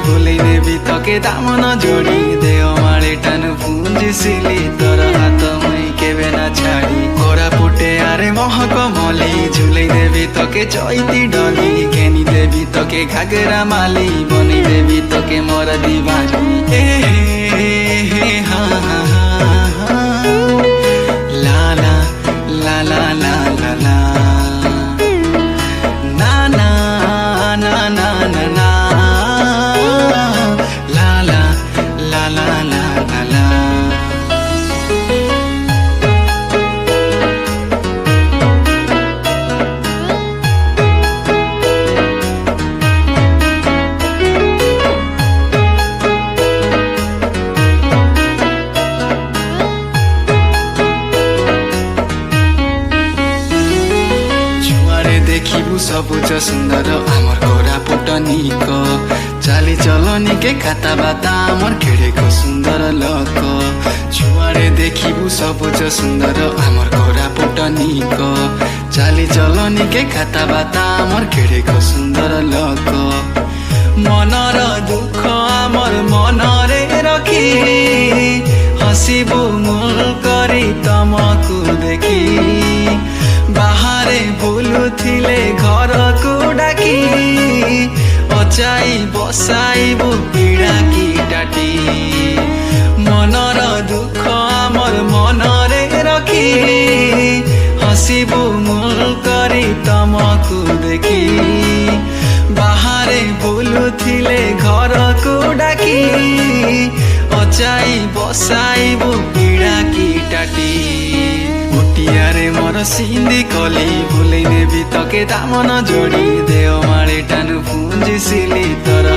भुलै नेबी तके दामन जोडी देवमाळे टानु पुंजिसिली तर हातमै केबे ना छाडी कोरापुटे आरे महकमली झुलै देबी तके चैती डली घेनी देबी तके घागरा माली बनी देबी तके मोर दिवाली ए हे हा हा हा ला ला ला ला ला ला ला ना ना ना ना ना ना ला ला ला ला ला ला ला देखिबु सबुज सुंदर आमर कोरापुट निक चाली चलनी के खाता बाता आमर खेडेको सुंदर लक छुआरे देखिबु सबुज सुंदर आमर कोरापुट निक चाली चलनी के खाता बाता आमर खेडेको सुंदर लक मनर दुख आमर मनरे रखी हसिबु मुल करी तमकु देखी बाहरे बुलुथिले घर को डाकी अचाई बसाइबु पीड़ा की टाटी मनर दुख आमर मनरे रखी हसिबु मुल करी तमकु देखी बाहरे बुलुथिले घर को डाकी अचाई बसाइबु पीड़ा की टाटी उटियारे मोर सिंधी कली भुलै नेबी तके दामन जोडी देवमाळे टानु पुंजिसिली तर